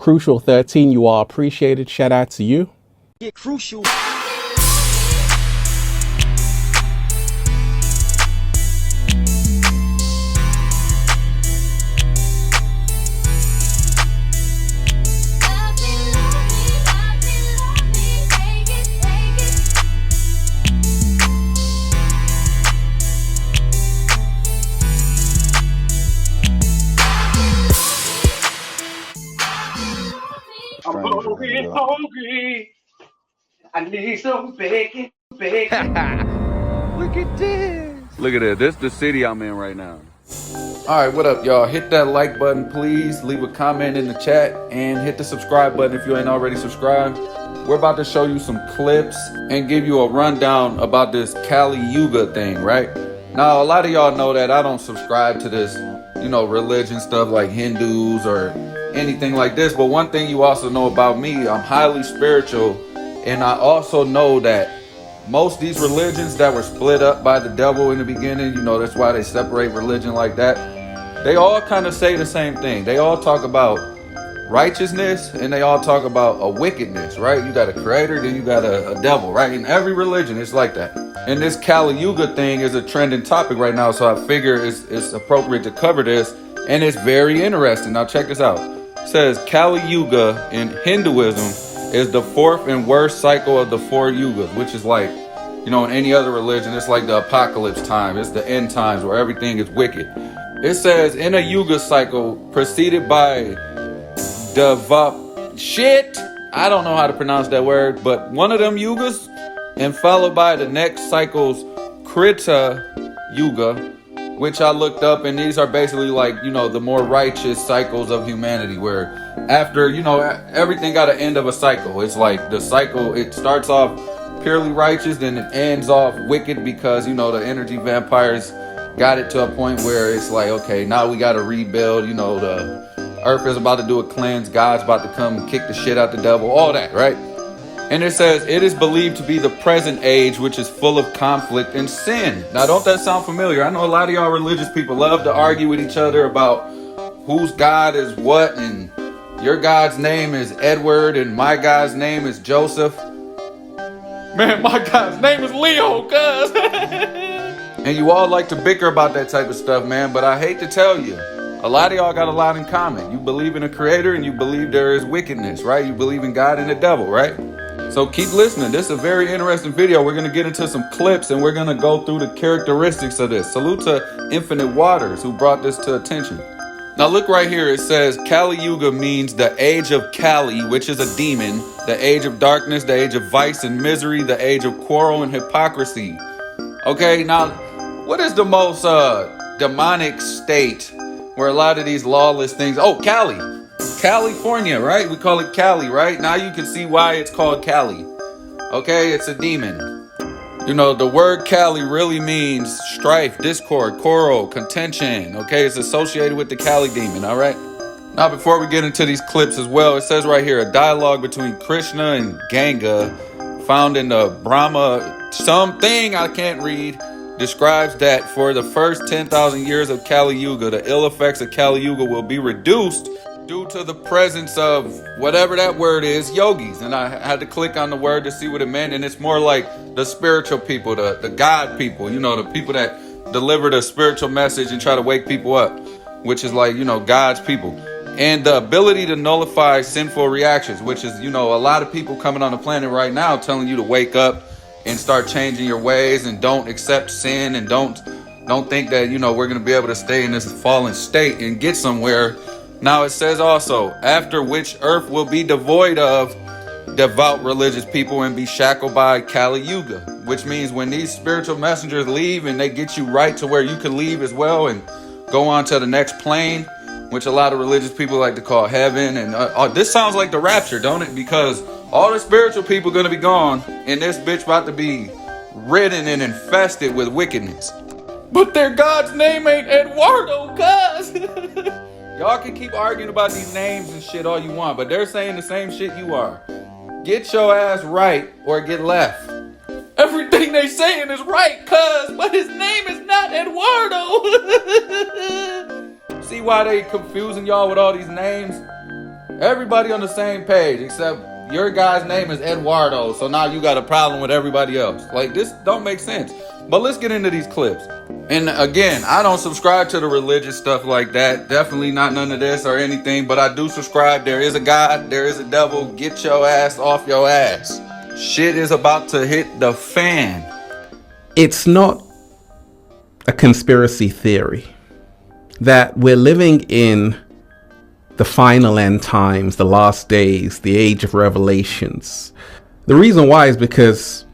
Crucial 13, you are appreciated. Shout out to you. Get crucial. I'm hungry. I need some bacon. Look at this. Look at it. This is the city I'm in right now. All right, what up, y'all? Hit that like button, please. Leave a comment in the chat and hit the subscribe button if you ain't already subscribed. We're about to show you some clips and give you a rundown about this Kali Yuga thing, right? Now, a lot of y'all know that I don't subscribe to this, religion stuff like Hindus or anything like this. But one thing you also know about me, I'm highly spiritual. And I also know that most of these religions that were split up by the devil in the beginning, that's why they separate religion like that. They all kind of say the same thing. They all talk about righteousness and they all talk about a wickedness, right? You got a creator, then you got a devil, right? In every religion, it's like that. And this Kali Yuga thing is a trending topic right now, so I figure it's appropriate to cover this, and it's very interesting. Now check this out. It says Kali Yuga in Hinduism is the fourth and worst cycle of the four yugas, which is like, in any other religion, it's like the apocalypse time. It's the end times where everything is wicked. It says in a yuga cycle preceded by I don't know how to pronounce that word, but one of them yugas, and followed by the next cycle's Krita Yuga, which I looked up, and these are basically like, the more righteous cycles of humanity, where after, everything got an end of a cycle. It's like the cycle, it starts off purely righteous, then it ends off wicked because, the energy vampires got it to a point where it's like, okay, now we got to rebuild, the earth is about to do a cleanse, God's about to come kick the shit out the devil, all that, right? And it says, it is believed to be the present age, which is full of conflict and sin. Now, don't that sound familiar? I know a lot of y'all religious people love to argue with each other about whose God is what, and your God's name is Edward, and my God's name is Joseph. Man, my God's name is Leo, cuz. And you all like to bicker about that type of stuff, man, but I hate to tell you, a lot of y'all got a lot in common. You believe in a creator and you believe there is wickedness, right? You believe in God and the devil, right? So keep listening. This is a very interesting video. We're going to get into some clips and we're going to go through the characteristics of this. Salute to Infinite Waters who brought this to attention. Now look right here. It says Kali Yuga means the age of Kali, which is a demon, the age of darkness, the age of vice and misery, the age of quarrel and hypocrisy. Okay, now what is the most demonic state where a lot of these lawless things... Oh, California, right? We call it Cali, right? Now you can see why it's called Cali. Okay, it's a demon. The word Cali really means strife, discord, quarrel, contention. Okay, it's associated with the Cali demon, all right? Now, before we get into these clips as well, it says right here, a dialogue between Krishna and Ganga found in the Brahma something I can't read describes that for the first 10,000 years of Kali Yuga, the ill effects of Kali Yuga will be reduced due to the presence of whatever that word is, yogis. And I had to click on the word to see what it meant. And it's more like the spiritual people, the God people, the people that deliver the spiritual message and try to wake people up, which is like, God's people. And the ability to nullify sinful reactions, which is, a lot of people coming on the planet right now telling you to wake up and start changing your ways and don't accept sin and don't think that, we're going to be able to stay in this fallen state and get somewhere. Now it says also, after which earth will be devoid of devout religious people and be shackled by Kali Yuga, which means when these spiritual messengers leave and they get you right to where you can leave as well and go on to the next plane, which a lot of religious people like to call heaven. And this sounds like the rapture, don't it? Because all the spiritual people are going to be gone and this bitch about to be ridden and infested with wickedness. But their God's name ain't Eduardo, cuz. Y'all can keep arguing about these names and shit all you want, but they're saying the same shit you are. Get your ass right or get left. Everything they saying is right, cuz, but his name is not Eduardo. See why they confusing y'all with all these names? Everybody on the same page, except your guy's name is Eduardo, so now you got a problem with everybody else. Like, this don't make sense. But let's get into these clips. And again, I don't subscribe to the religious stuff like that. Definitely not none of this or anything. But I do subscribe. There is a God. There is a devil. Get your ass off your ass. Shit is about to hit the fan. It's not a conspiracy theory that we're living in the final end times, the last days, the age of revelations. The reason why is because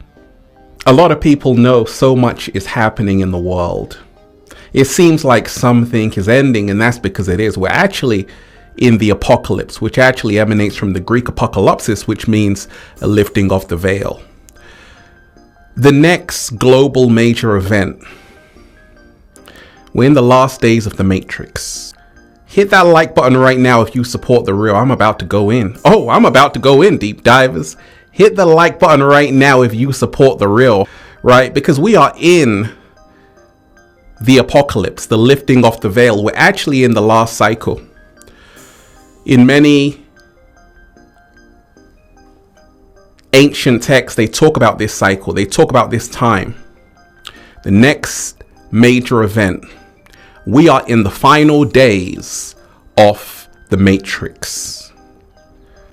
a lot of people know so much is happening in the world. It seems like something is ending, and that's because it is. We're actually in the apocalypse, which actually emanates from the Greek apocalypsis, which means a lifting of the veil. The next global major event. We're in the last days of the Matrix. Hit that like button right now if you support the real. I'm about to go in. Oh, I'm about to go in, deep divers. Hit the like button right now if you support the real, right? Because we are in the apocalypse, the lifting of the veil. We're actually in the last cycle. In many ancient texts, they talk about this cycle. They talk about this time. The next major event. We are in the final days of the Matrix.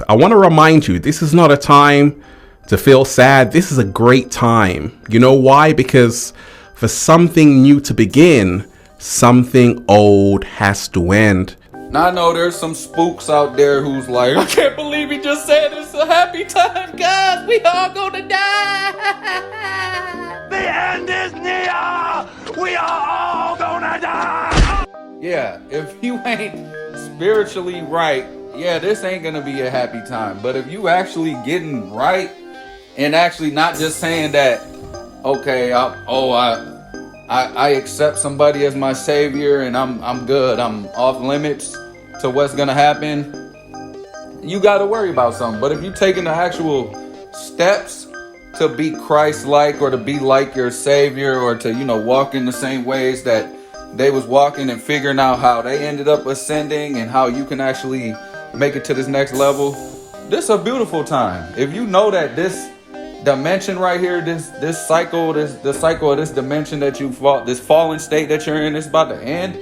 I want to remind you, this is not a time to feel sad. This is a great time. You know why? Because for something new to begin, something old has to end. Now I know there's some spooks out there who's like, I can't believe he just said it's a happy time, guys. We all gonna die. The end is near. We are all gonna die. Yeah, if you ain't spiritually right, yeah, this ain't gonna be a happy time. But if you actually getting right and actually not just saying that, okay, I accept somebody as my savior and I'm good, I'm off limits to what's gonna happen, you gotta worry about something. But if you taking the actual steps to be Christ-like or to be like your savior or to, walk in the same ways that they was walking and figuring out how they ended up ascending and how you can actually make it to this next level, this is a beautiful time. If you know that this dimension right here, this cycle, the cycle of this dimension that you fought, this fallen state that you're in, is about to end,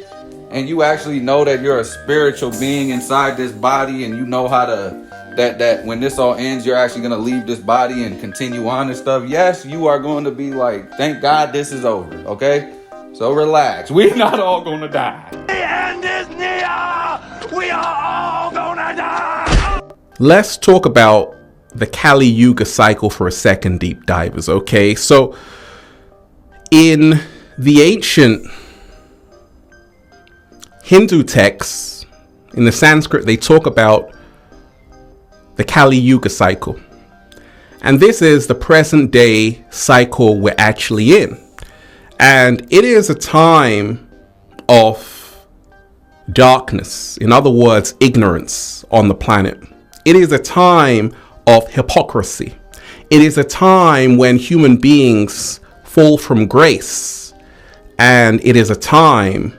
and you actually know that you're a spiritual being inside this body, and you know how to that when this all ends, you're actually gonna leave this body and continue on and stuff. Yes, you are going to be like, thank God this is over. Okay, so relax. We're not all gonna die. The end is near. We are all gonna die. Let's talk about the Kali Yuga cycle for a second, deep divers. Okay, so in the ancient Hindu texts, in the Sanskrit, they talk about the Kali Yuga cycle. And this is the present day cycle we're actually in. And it is a time of darkness. In other words, ignorance on the planet. It is a time of hypocrisy. It is a time when human beings fall from grace. And it is a time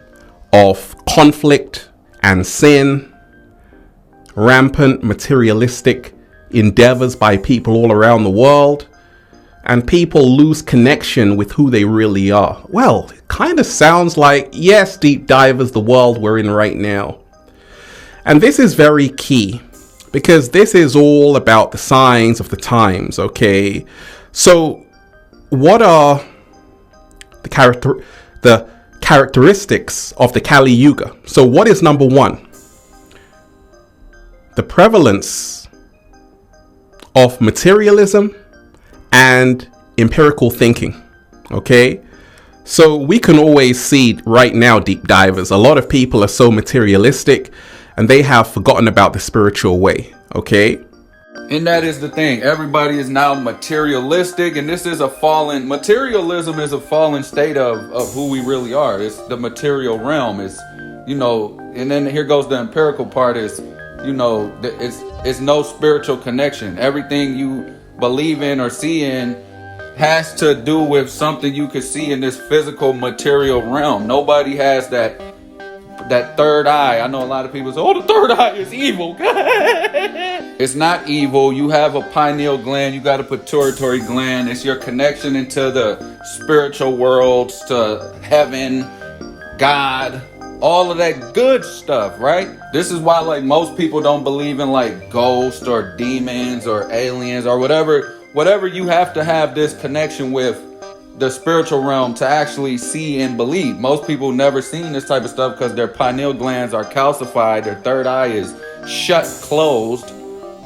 of conflict and sin, rampant materialistic endeavors by people all around the world, and people lose connection with who they really are. Well, it kind of sounds like, yes, deep divers, the world we're in right now. And this is very key, because this is all about the signs of the times, okay? So what are the characteristics of the Kali Yuga? So what is number one? The prevalence of materialism and empirical thinking, okay? So we can always see right now, deep divers, a lot of people are so materialistic and they have forgotten about the spiritual way, okay? And that is the thing. Everybody is now materialistic, and this is materialism is a fallen state of who we really are. It's the material realm. It's, and then here goes the empirical part is, it's no spiritual connection. Everything you believe in or see in has to do with something you could see in this physical material realm. Nobody has that that third eye. I know a lot of people say, oh, the third eye is evil. It's not evil. You have a pineal gland. You got a pituitary gland. It's your connection into the spiritual worlds, to heaven, God, all of that good stuff, right? This is why, like, most people don't believe in, like, ghosts or demons or aliens or whatever you have to have this connection with the spiritual realm to actually see and believe. Most people never seen this type of stuff because their pineal glands are calcified, their third eye is shut, closed,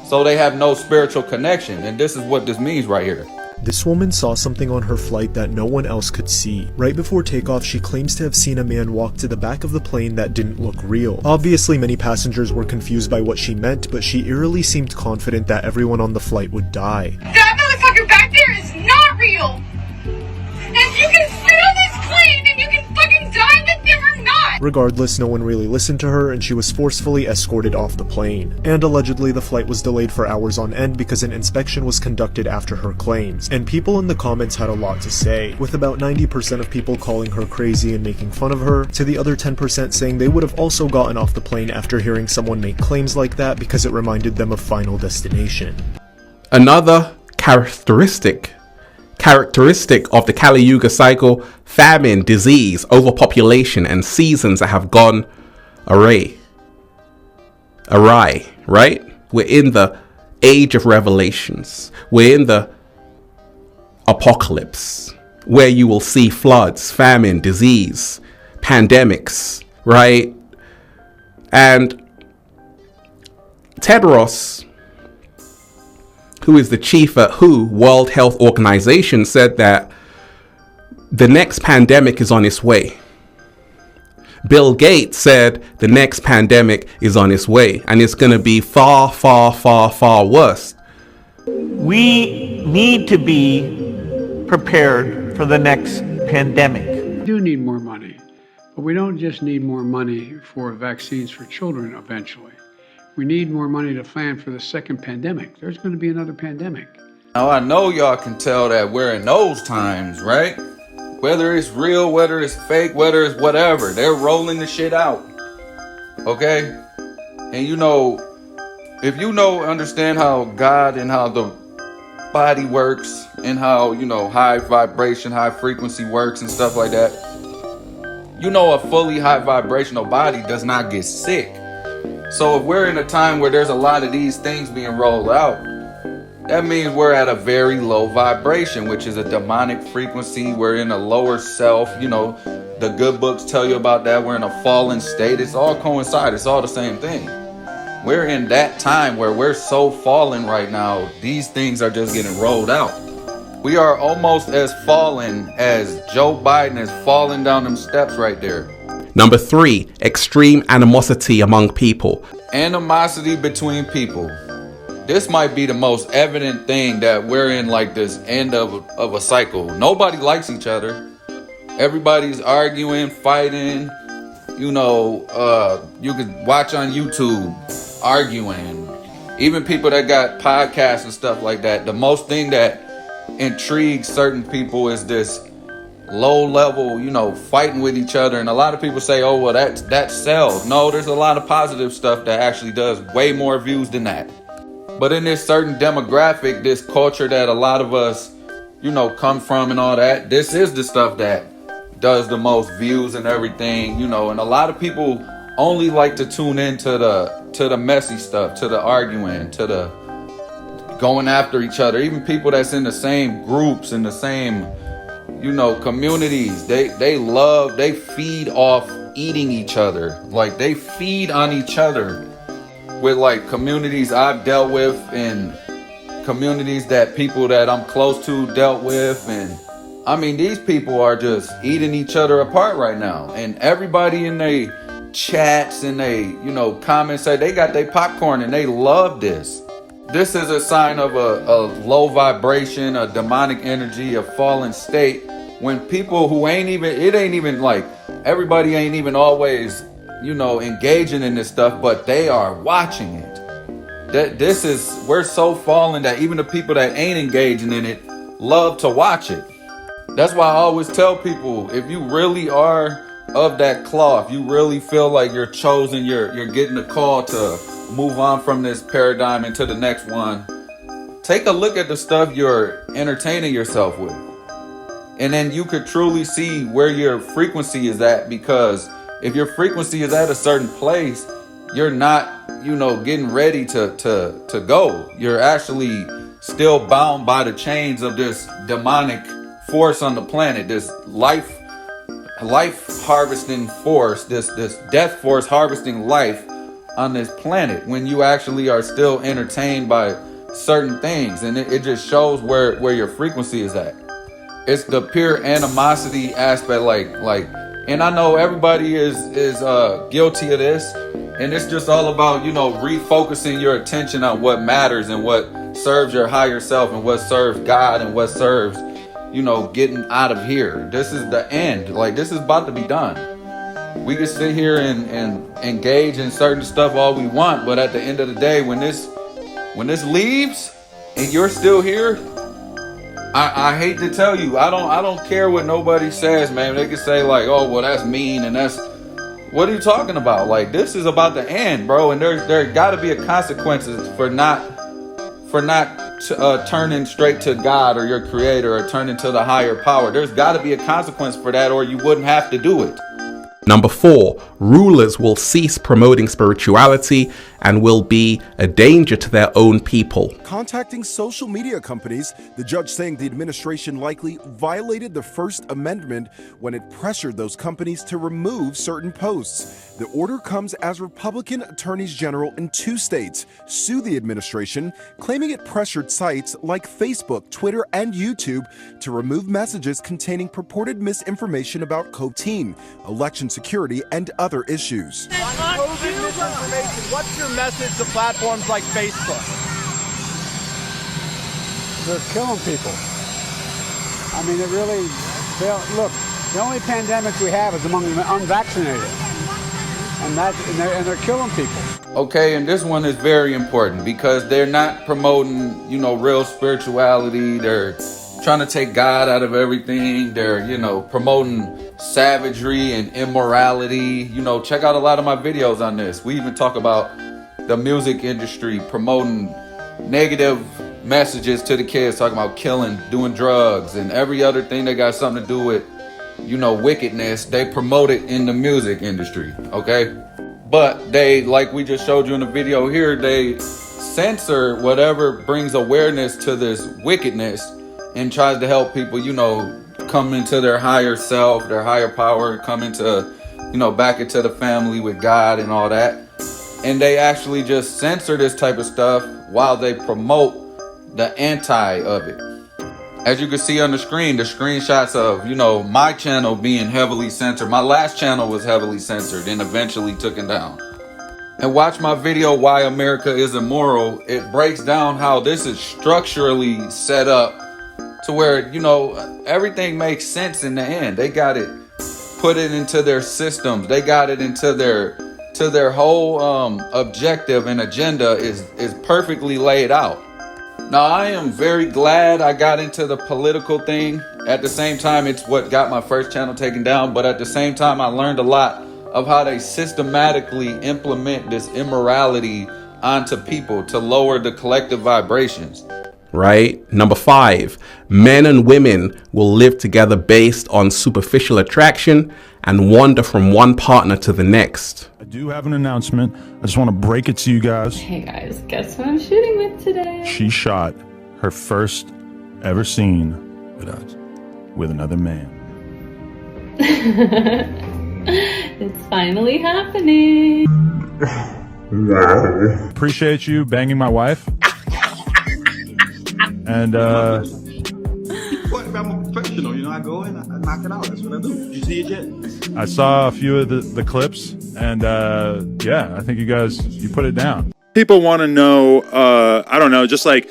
so they have no spiritual connection. And this is what this means right here. This woman saw something on her flight that no one else could see. Right before takeoff, she claims to have seen a man walk to the back of the plane that didn't look real. Obviously, many passengers were confused by what she meant, but she eerily seemed confident that everyone on the flight would die. That motherfucker back there is not real! And you can sit on this plane and you can fucking die with them or not! Regardless, no one really listened to her and she was forcefully escorted off the plane. And allegedly, the flight was delayed for hours on end because an inspection was conducted after her claims. And people in the comments had a lot to say, with about 90% of people calling her crazy and making fun of her, to the other 10% saying they would have also gotten off the plane after hearing someone make claims like that because it reminded them of Final Destination. Another characteristic of the Kali Yuga cycle: famine, disease, overpopulation, and seasons that have gone awry, right? We're in the age of revelations. We're in the apocalypse, where you will see floods, famine, disease, pandemics, right? And Tedros, who is the chief at WHO, World Health Organization, said that the next pandemic is on its way. Bill Gates said the next pandemic is on its way, and it's going to be far, far, far, far worse. We need to be prepared for the next pandemic. We do need more money, but we don't just need more money for vaccines for children eventually. We need more money to plan for the second pandemic. There's going to be another pandemic. Now, I know y'all can tell that we're in those times, right? Whether it's real, whether it's fake, whether it's whatever, they're rolling the shit out. Okay? And you know, if you know, understand how God and how the body works and how, you know, high vibration, high frequency works and stuff like that, you know, a fully high vibrational body does not get sick. So if we're in a time where there's a lot of these things being rolled out, that means we're at a very low vibration, which is a demonic frequency. We're in a lower self. You know, the good books tell you about that. We're in a fallen state. It's all coincide. It's all the same thing. We're in that time where we're so fallen right now. These things are just getting rolled out. We are almost as fallen as Joe Biden is falling down them steps right there. Number 3, extreme animosity among people. Animosity between people. This might be the most evident thing that we're in, like this end of a cycle. Nobody likes each other. Everybody's arguing, fighting. You know, you can watch on YouTube arguing. Even people that got podcasts and stuff like that. The most thing that intrigues certain people is this low level, you know, fighting with each other. And a lot of people say, oh, well, that sells. No, there's a lot of positive stuff that actually does way more views than that. But in this certain demographic, this culture that a lot of us, you know, come from and all that, this is the stuff that does the most views and everything, you know. And a lot of people only like to tune into the messy stuff, to the arguing, to the going after each other. Even people that's in the same groups, in the same, you know, communities, they feed off eating each other. Like, they feed on each other. With like communities I've dealt with and communities that people that I'm close to dealt with. And I mean, these people are just eating each other apart right now. And everybody in their chats and they, you know, comments say they got their popcorn and they love this. This is a sign of a low vibration, a demonic energy, a fallen state. When people who it ain't even like, everybody ain't even always, you know, engaging in this stuff, but they are watching it. We're so fallen that even the people that ain't engaging in it love to watch it. That's why I always tell people, if you really are of that cloth, you really feel like you're chosen, you're getting the call to move on from this paradigm into the next one, take a look at the stuff you're entertaining yourself with. And then you could truly see where your frequency is at, because if your frequency is at a certain place, you're not, getting ready to go. You're actually still bound by the chains of this demonic force on the planet, this life harvesting force, this death force harvesting life on this planet, when you actually are still entertained by certain things. And it just shows where your frequency is at. It's the pure animosity aspect, like, and I know everybody is guilty of this, and it's just all about, refocusing your attention on what matters and what serves your higher self and what serves God and what serves, getting out of here. This is the end. Like, this is about to be done. We can sit here and engage in certain stuff all we want, but at the end of the day, when this leaves and you're still here, I hate to tell you, I don't care what nobody says, man. They can say like, oh, well, that's mean, and that's, what are you talking about? Like, this is about to end, bro, and there got to be a consequences for not turning straight to God or your creator, or turning to the higher power. There's got to be a consequence for that, or you wouldn't have to do it. Number 4, rulers will cease promoting spirituality and will be a danger to their own people. Contacting social media companies, the judge saying the administration likely violated the First Amendment when it pressured those companies to remove certain posts. The order comes as Republican attorneys general in 2 states sue the administration, claiming it pressured sites like Facebook, Twitter, and YouTube to remove messages containing purported misinformation about COVID-19, election security, and other issues. COVID misinformation. What's your message to platforms like Facebook? They're killing people. I mean, look, the only pandemic we have is among the unvaccinated. And they're killing people. Okay, and this one is very important because they're not promoting, real spirituality. They're trying to take God out of everything. They're, promoting savagery and immorality. Check out a lot of my videos on this. We even talk about the music industry promoting negative messages to the kids, talking about killing, doing drugs, and every other thing that got something to do with, wickedness. They promote it in the music industry, okay? But they, like we just showed you in the video here, they censor whatever brings awareness to this wickedness and tries to help people, come into their higher self, their higher power, come into, back into the family with God and all that. And they actually just censor this type of stuff while they promote the anti of it. As you can see on the screen, the screenshots of, my channel being heavily censored. My last channel was heavily censored and eventually taken down. And watch my video, Why America is Immoral. It breaks down how this is structurally set up to where, everything makes sense in the end. They got it, put it into their systems. They got it into their whole objective and agenda is perfectly laid out. Now, I am very glad I got into the political thing. At the same time, it's what got my first channel taken down. But at the same time, I learned a lot of how they systematically implement this immorality onto people to lower the collective vibrations. Right? Number 5, men and women will live together based on superficial attraction and wander from one partner to the next. I do have an announcement. I just want to break it to you guys. Hey guys, guess what I'm shooting with today? She shot her first ever scene with another man. It's finally happening. Appreciate you banging my wife. And I'm a professional, I go in, I knock it out. That's what I do. Did you see it yet? I saw a few of the clips, and yeah, I think you put it down. People want to know, I don't know, just like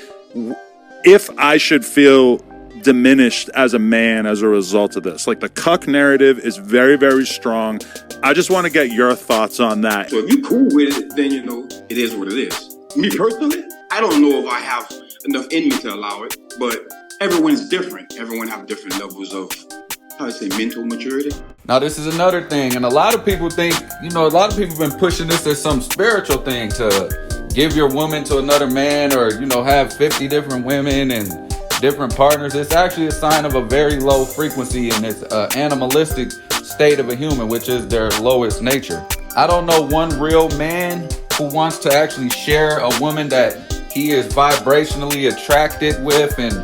if I should feel diminished as a man as a result of this. Like the cuck narrative is very, very strong. I just want to get your thoughts on that. So if you're cool with it, then it is what it is. Me personally, I don't know if I have enough in me to allow it, but everyone's different. Everyone have different levels of mental maturity. Now, this is another thing, and a lot of people think, a lot of people have been pushing this as some spiritual thing to give your woman to another man, or, have 50 different women and different partners. It's actually a sign of a very low frequency, and it's an animalistic state of a human, which is their lowest nature. I don't know one real man who wants to actually share a woman that he is vibrationally attracted with and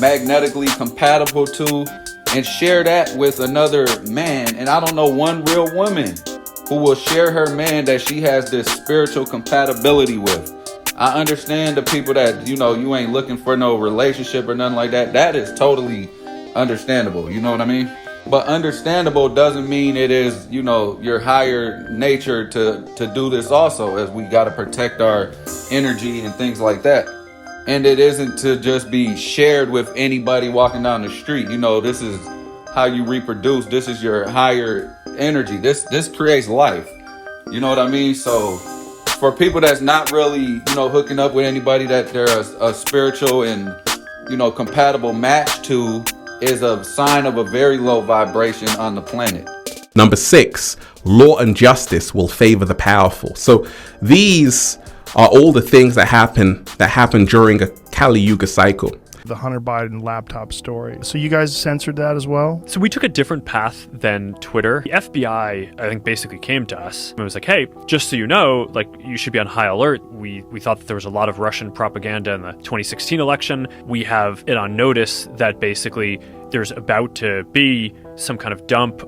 magnetically compatible to, and share that with another man. And I don't know one real woman who will share her man that she has this spiritual compatibility with. I understand the people that, you ain't looking for no relationship or nothing like that. That is totally understandable. You know what I mean? But understandable doesn't mean it is, your higher nature to do this also, as we got to protect our energy and things like that. And it isn't to just be shared with anybody walking down the street. This is how you reproduce. This is your higher energy. This creates life. You know what I mean? So for people that's not really, hooking up with anybody that they're a spiritual and, compatible match to, is a sign of a very low vibration on the planet. Number 6, law and justice will favor the powerful. So these are all the things that happen during a Kali Yuga cycle. The Hunter Biden laptop story. So you guys censored that as well? So we took a different path than Twitter. The FBI, I think, basically came to us and was like, hey, just so you know, you should be on high alert. We thought that there was a lot of Russian propaganda in the 2016 election. We have it on notice that basically there's about to be some kind of dump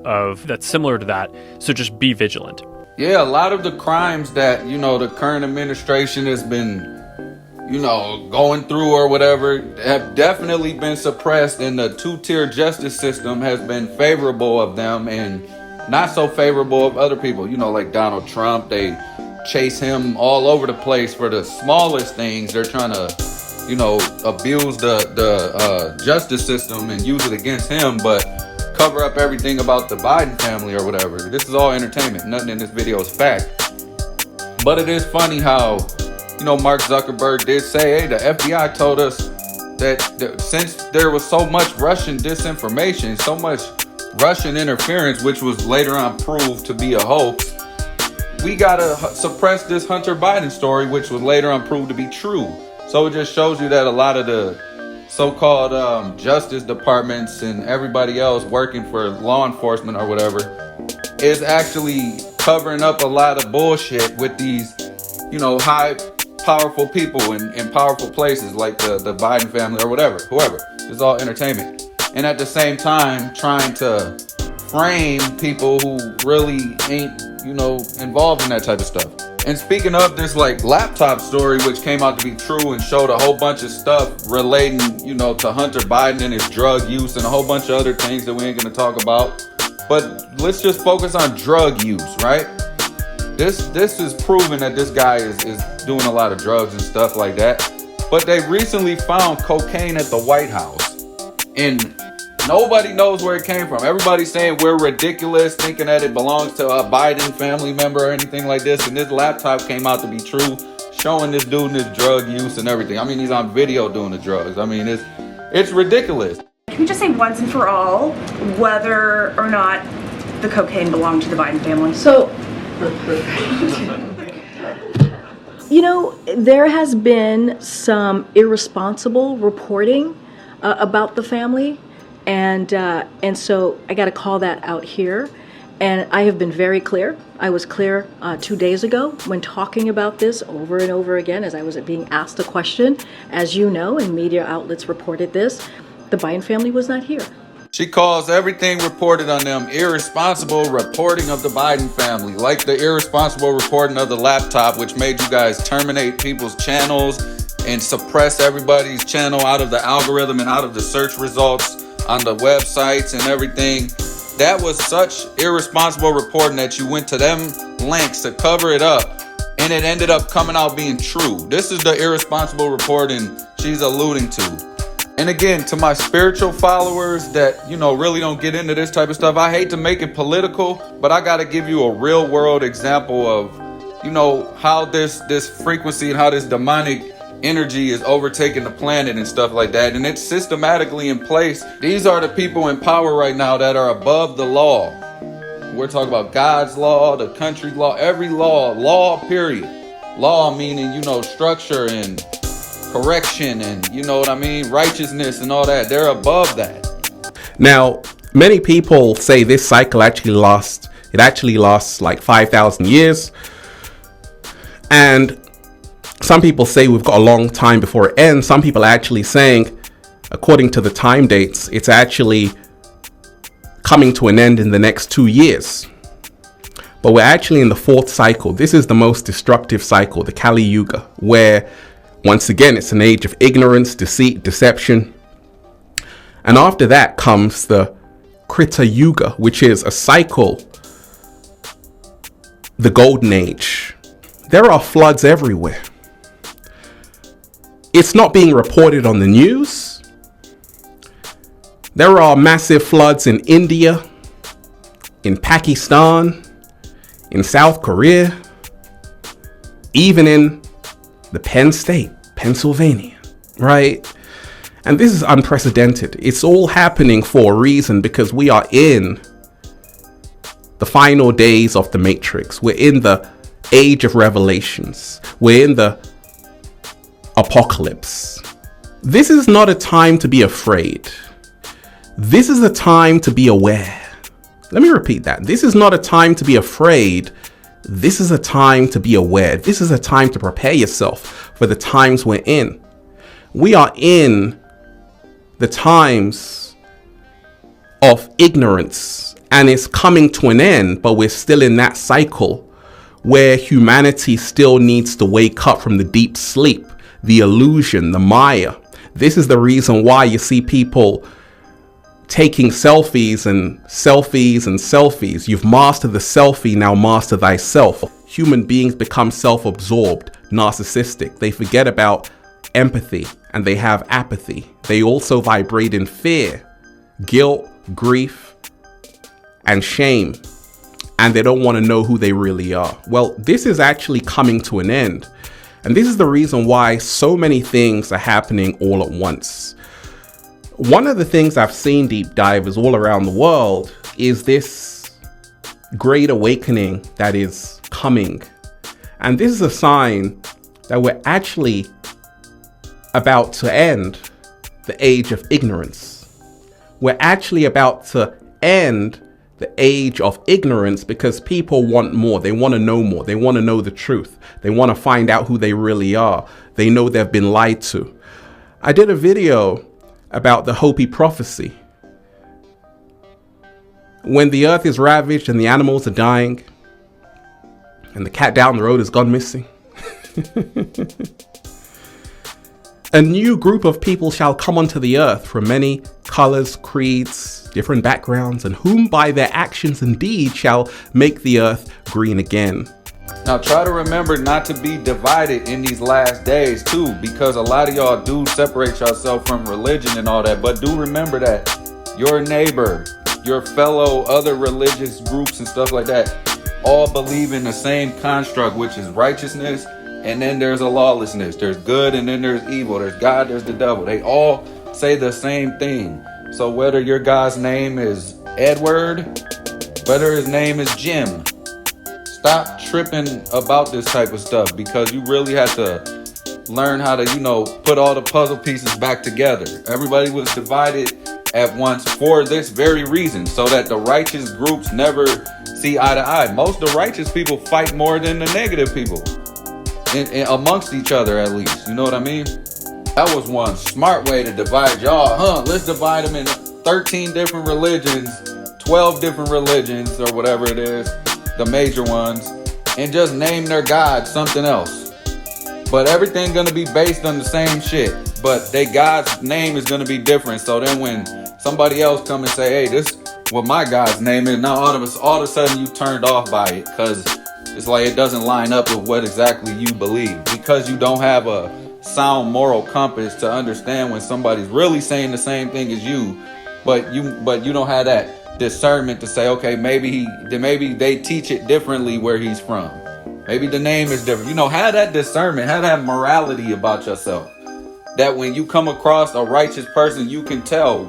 that's similar to that. So just be vigilant. Yeah, a lot of the crimes that, the current administration has been going through or whatever have definitely been suppressed, and the two-tier justice system has been favorable of them and not so favorable of other people. Like Donald Trump, they chase him all over the place for the smallest things. They're trying to, abuse the justice system and use it against him, but cover up everything about the Biden family or whatever. This is all entertainment. Nothing in this video is fact. But it is funny how Mark Zuckerberg did say, hey, the FBI told us that since there was so much Russian disinformation, so much Russian interference, which was later on proved to be a hoax, we gotta suppress this Hunter Biden story, which was later on proved to be true. So it just shows you that a lot of the so-called justice departments and everybody else working for law enforcement or whatever is actually covering up a lot of bullshit with these, high powerful people in powerful places like the Biden family or whoever. It's all entertainment. And at the same time, trying to frame people who really ain't, involved in that type of stuff. And speaking of this laptop story, which came out to be true and showed a whole bunch of stuff relating, to Hunter Biden and his drug use and a whole bunch of other things that we ain't gonna talk about. But let's just focus on drug use, right? This is proven that this guy is doing a lot of drugs and stuff like that. But they recently found cocaine at the White House. And nobody knows where it came from. Everybody's saying we're ridiculous, thinking that it belongs to a Biden family member or anything like this. And this laptop came out to be true, showing this dude his drug use and everything. I mean, he's on video doing the drugs. I mean, it's ridiculous. Can we just say once and for all whether or not the cocaine belonged to the Biden family? So, there has been some irresponsible reporting about the family, and so I got to call that out here. And I have been very clear. I was clear 2 days ago when talking about this over and over again as I was being asked a question. As you know, and media outlets reported this, the Biden family was not here. She calls everything reported on them irresponsible reporting of the Biden family, like the irresponsible reporting of the laptop, which made you guys terminate people's channels and suppress everybody's channel out of the algorithm and out of the search results on the websites and everything. That was such irresponsible reporting that you went to them lengths to cover it up, and it ended up coming out being true. This is the irresponsible reporting she's alluding to. And again, to my spiritual followers that, really don't get into this type of stuff, I hate to make it political, but I got to give you a real world example of, how this frequency and how this demonic energy is overtaking the planet and stuff like that, and it's systematically in place. These are the people in power right now that are above the law. We're talking about God's law, the country's law, every law period. Law meaning, you know, structure and correction and, you know what I mean, righteousness and all that. They're above that. Now, many people say this cycle actually lasts like 5,000 years. And some people say we've got a long time before it ends. Some people are actually saying, according to the time dates, it's actually coming to an end in the next 2 years. But we're actually in the fourth cycle. This is the most destructive cycle, the Kali Yuga, where once again, it's an age of ignorance, deceit, deception. And after that comes the Krita Yuga, which is a cycle, the golden age. There are floods everywhere. It's not being reported on the news. There are massive floods in India, in Pakistan, in South Korea, even in the Penn State, Pennsylvania, right? And this is unprecedented. It's all happening for a reason, because we are in the final days of the Matrix. We're in the age of revelations. We're in the apocalypse. This is not a time to be afraid. This is a time to be aware. Let me repeat that. This is not a time to be afraid. This is a time to be aware. This is a time to prepare yourself for the times we're in. We are in the times of ignorance, and it's coming to an end, but we're still in that cycle where humanity still needs to wake up from the deep sleep, the illusion, the Maya. This is the reason why you see people taking selfies and selfies and selfies. You've mastered the selfie, now master thyself. Human beings become self-absorbed, narcissistic. They forget about empathy and they have apathy. They also vibrate in fear, guilt, grief, and shame. And they don't want to know who they really are. Well, this is actually coming to an end. And this is the reason why so many things are happening all at once. One of the things I've seen deep divers all around the world is this great awakening that is coming. And this is a sign that we're actually about to end the age of ignorance. We're actually about to end the age of ignorance because people want more. They want to know more. They want to know the truth. They want to find out who they really are. They know they've been lied to. I did a video about the Hopi prophecy. When the earth is ravaged and the animals are dying and the cat down the road has gone missing, a new group of people shall come onto the earth from many colors, creeds, different backgrounds, and whom by their actions and deeds shall make the earth green again. Now try to remember not to be divided in these last days too, because a lot of y'all do separate yourself from religion and all that, but do remember that your neighbor, your fellow other religious groups and stuff like that, all believe in the same construct, which is righteousness, and then there's a lawlessness. There's good and then there's evil. There's God, there's the devil. They all say the same thing. So whether your God's name is Edward, whether his name is Jim, stop tripping about this type of stuff, because you really have to learn how to, put all the puzzle pieces back together. Everybody was divided at once for this very reason, so that the righteous groups never see eye to eye. Most of the righteous people fight more than the negative people, in amongst each other at least. You know what I mean? That was one smart way to divide y'all, Let's divide them into 13 different religions, 12 different religions, or whatever it is, the major ones, and just name their god something else. But everything gonna be based on the same shit, but they God's name is gonna be different. So then when somebody else come and say, hey, this what my God's name is, now all of a sudden you turned off by it, because it's like it doesn't line up with what exactly you believe, because you don't have a sound moral compass to understand when somebody's really saying the same thing as you, but you don't have that discernment to say, okay, maybe they teach it differently where he's from, Maybe the name is different. You know, have that discernment, have that morality about yourself. That when you come across a righteous person, you can tell,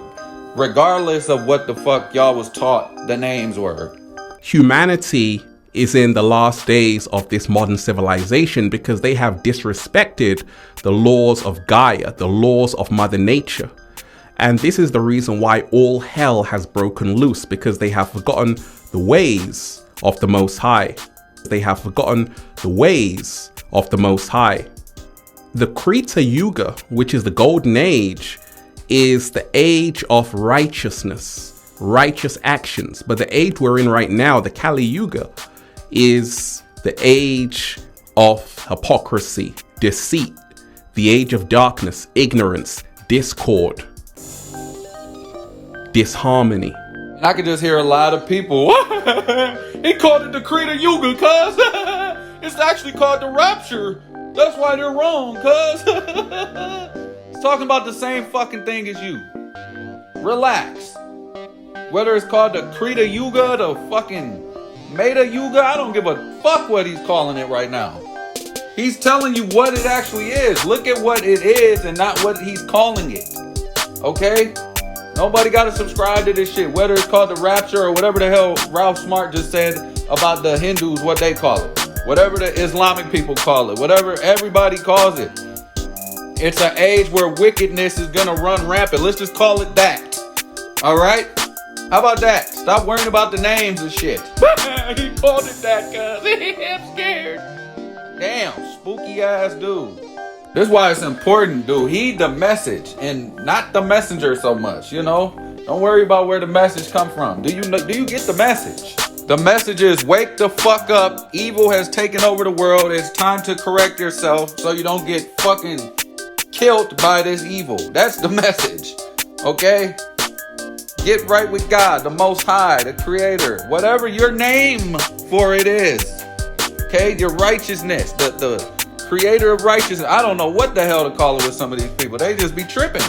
regardless of what the fuck y'all was taught the names were. Humanity is in the last days of this modern civilization because they have disrespected the laws of Gaia, the laws of Mother Nature. And this is the reason why all hell has broken loose, because they have forgotten the ways of the Most High. They have forgotten the ways of the Most High. The Krita Yuga, which is the golden age, is the age of righteousness, righteous actions. But the age we're in right now, the Kali Yuga, is the age of hypocrisy, deceit, the age of darkness, ignorance, discord, disharmony. And I could just hear a lot of people, he called it the Krita Yuga, cuz. It's actually called the Rapture. That's why they're wrong, cuz. It's talking about the same fucking thing as you. Relax. Whether it's called the Krita Yuga, the fucking Meta Yuga, I don't give a fuck what he's calling it right now. He's telling you what it actually is. Look at what it is and not what he's calling it. Okay? Nobody got to subscribe to this shit, whether it's called the Rapture or whatever the hell Ralph Smart just said about the Hindus, what they call it. Whatever the Islamic people call it. Whatever everybody calls it. It's an age where wickedness is going to run rampant. Let's just call it that. All right? How about that? Stop worrying about the names and shit. He called it that, cuz. I'm scared. Damn, spooky ass dude. This is why it's important, dude. Heed the message and not the messenger so much, you know? Don't worry about where the message come from. Do you get the message? The message is wake the fuck up. Evil has taken over the world. It's time to correct yourself so you don't get fucking killed by this evil. That's the message. Okay? Get right with God, the Most High, the Creator. Whatever your name for it is. Okay? Your righteousness. The Creator of righteousness. I don't know what the hell to call it with some of these people. They just be tripping.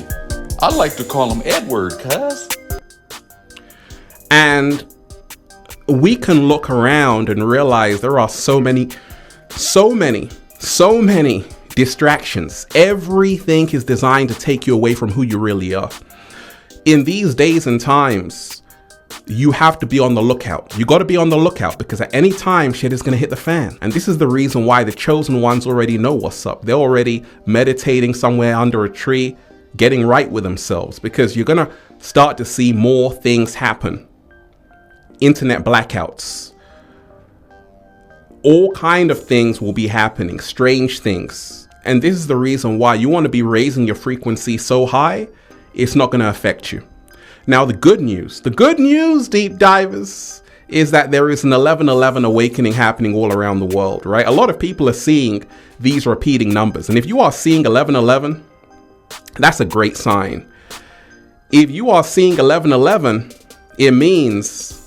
I like to call him Edward, cuz. And we can look around and realize there are so many distractions. Everything is designed to take you away from who you really are. In these days and times, you have to be on the lookout. You got to be on the lookout because at any time shit is going to hit the fan. And this is the reason why the chosen ones already know what's up. They're already meditating somewhere under a tree, getting right with themselves, because you're going to start to see more things happen. Internet blackouts. All kind of things will be happening, strange things. And this is the reason why you want to be raising your frequency so high, it's not going to affect you. Now, the good news, deep divers, is that there is an 11:11 awakening happening all around the world, right? A lot of people are seeing these repeating numbers. And if you are seeing 11:11, that's a great sign. If you are seeing 11:11, it means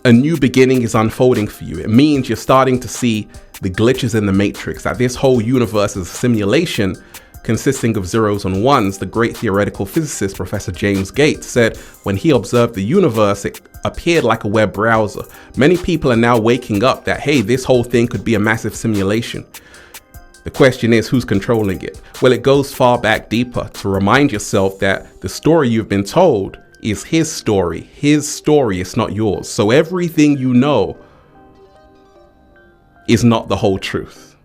a new beginning is unfolding for you. It means you're starting to see the glitches in the matrix, that this whole universe is a simulation consisting of zeros and ones. The great theoretical physicist, Professor James Gates, said when he observed the universe, it appeared like a web browser. Many people are now waking up that, hey, this whole thing could be a massive simulation. The question is, who's controlling it? Well, it goes far back deeper to remind yourself that the story you've been told is his story. His story is not yours. So everything you know is not the whole truth.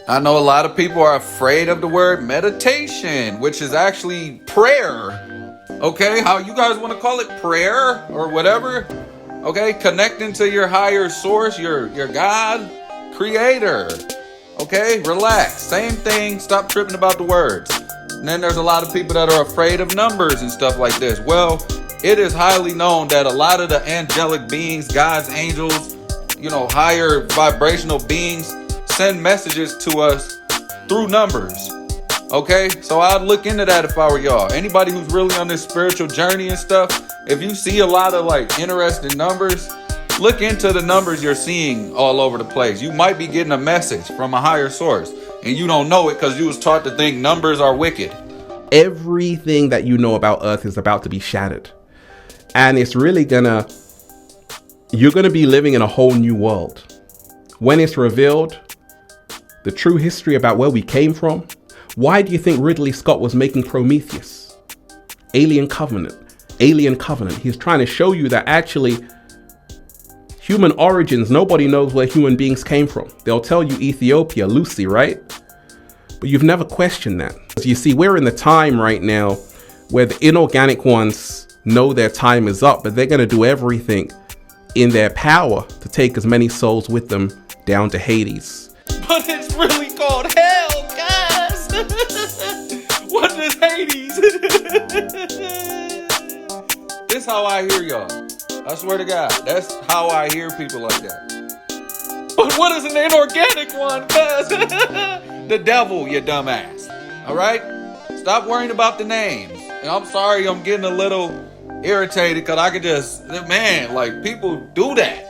I know a lot of people are afraid of the word meditation, which is actually prayer. Okay, how you guys want to call it, prayer or whatever. Okay, connecting to your higher source, your God, creator. Okay, relax. Same thing. Stop tripping about the words. And then there's a lot of people that are afraid of numbers and stuff like this. Well, it is highly known that a lot of the angelic beings, God's angels, higher vibrational beings send messages to us through numbers. Okay, so I'd look into that if I were y'all. Anybody who's really on this spiritual journey and stuff, if you see a lot of interesting numbers, look into the numbers you're seeing all over the place. You might be getting a message from a higher source and you don't know it because you was taught to think numbers are wicked. Everything that you know about Earth is about to be shattered. And it's really you're gonna be living in a whole new world. when it's revealed the true history about where we came from, why do you think Ridley Scott was making Prometheus? Alien Covenant. He's trying to show you that actually human origins, nobody knows where human beings came from. They'll tell you Ethiopia, Lucy, right? But you've never questioned that. As you see, we're in the time right now where the inorganic ones know their time is up, but they're going to do everything in their power to take as many souls with them down to Hades. But it's really called hell, guys. What is Hades? This how I hear y'all. I swear to God, that's how I hear people like that. But what is an inorganic one, cuz? The devil, you dumbass. All right? Stop worrying about the names. And I'm sorry I'm getting a little irritated because I could just, man, like people do that.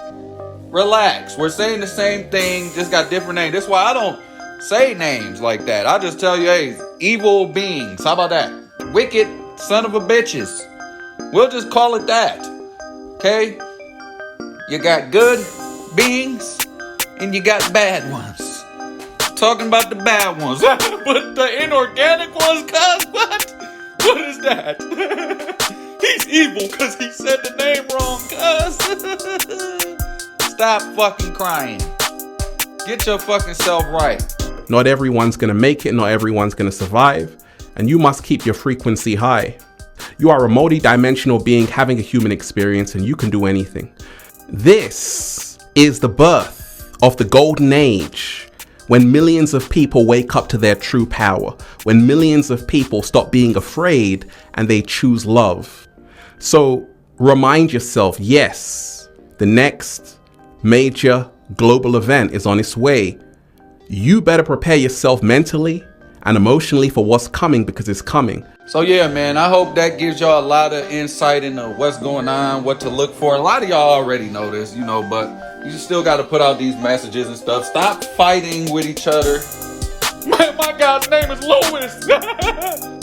Relax. We're saying the same thing, just got different names. That's why I don't say names like that. I just tell you, hey, evil beings. How about that? Wicked son of a bitches. We'll just call it that. Okay? You got good beings and you got bad ones. Talking about the bad ones. But the inorganic ones, cuz, what? What is that? He's evil because he said the name wrong, cuz. Stop fucking crying. Get your fucking self right. Not everyone's gonna make it, not everyone's gonna survive, and you must keep your frequency high. You are a multi-dimensional being having a human experience, and you can do anything. This is the birth of the golden age, when millions of people wake up to their true power, when millions of people stop being afraid and they choose love. So remind yourself, yes, the next major global event is on its way. You better prepare yourself mentally and emotionally for what's coming, because it's coming. So yeah, man, I hope that gives y'all a lot of insight into what's going on, what to look for. A lot of y'all already know this, you know, but you still got to put out these messages and stuff. Stop fighting with each other. My guy's name is Louis.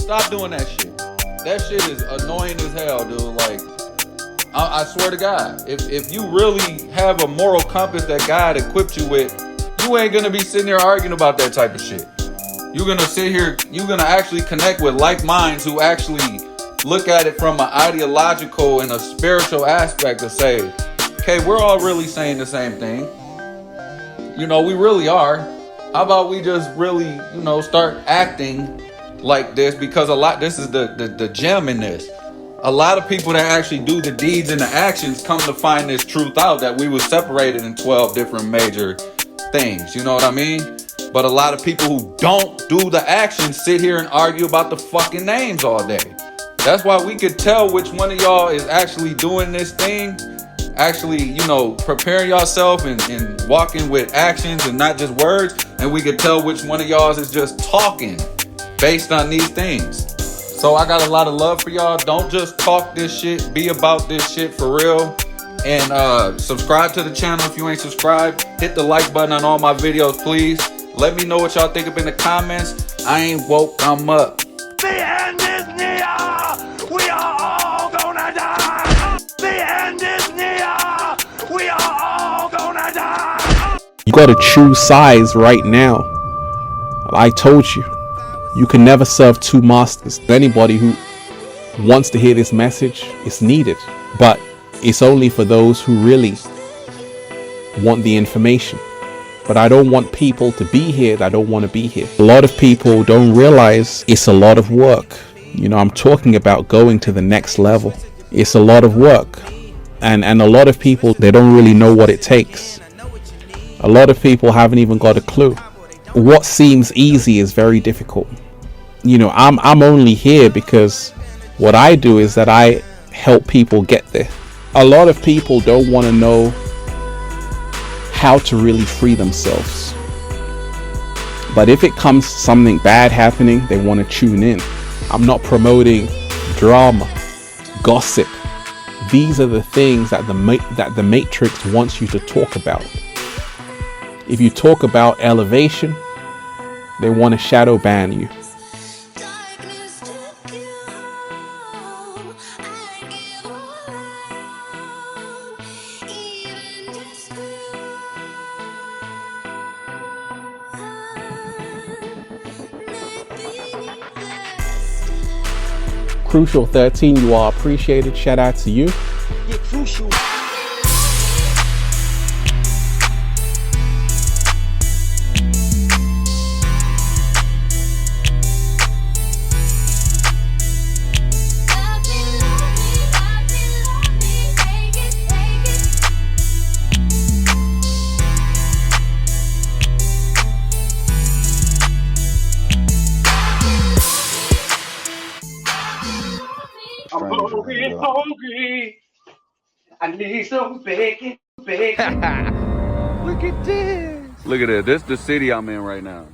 Stop doing that shit. That shit is annoying as hell, dude. Like, I swear to God, if you really have a moral compass that God equipped you with, you ain't gonna be sitting there arguing about that type of shit. You're gonna sit here, you're gonna actually connect with like minds who actually look at it from an ideological and a spiritual aspect to say, okay, we're all really saying the same thing. You know, we really are. How about we just really, you know, start acting like this? Because this is the gem in this. A lot of people that actually do the deeds and the actions come to find this truth out, that we were separated in 12 different major things. You know what I mean? But a lot of people who don't do the actions sit here and argue about the fucking names all day. That's why we could tell which one of y'all is actually doing this thing, actually, you know, preparing yourself and walking with actions and not just words. And we could tell which one of y'all is just talking based on these things. So I got a lot of love for y'all. Don't just talk this shit. Be about this shit for real. And subscribe to the channel if you ain't subscribed. Hit the like button on all my videos, please. Let me know what y'all think up in the comments. I ain't woke, I'm up. The end is near. We are all gonna die. The end is near. We are all gonna die. You gotta choose sides right now. I told you. You can never serve two masters. Anybody who wants to hear this message, it's needed. But it's only for those who really want the information. But I don't want people to be here that don't want to be here. A lot of people don't realize it's a lot of work. You know, I'm talking about going to the next level. It's a lot of work. And a lot of people, they don't really know what it takes. A lot of people haven't even got a clue. What seems easy is very difficult. You know, I'm only here because what I do is that I help people get there. A lot of people don't want to know how to really free themselves. But if it comes to something bad happening, they want to tune in. I'm not promoting drama, gossip. These are the things that the Matrix wants you to talk about. If you talk about elevation, they want to shadow ban you. Crucial 13, you are appreciated. Shout out to you. Get crucial. I'm hungry. I need some bacon. Look at this. Look at it. This is the city I'm in right now.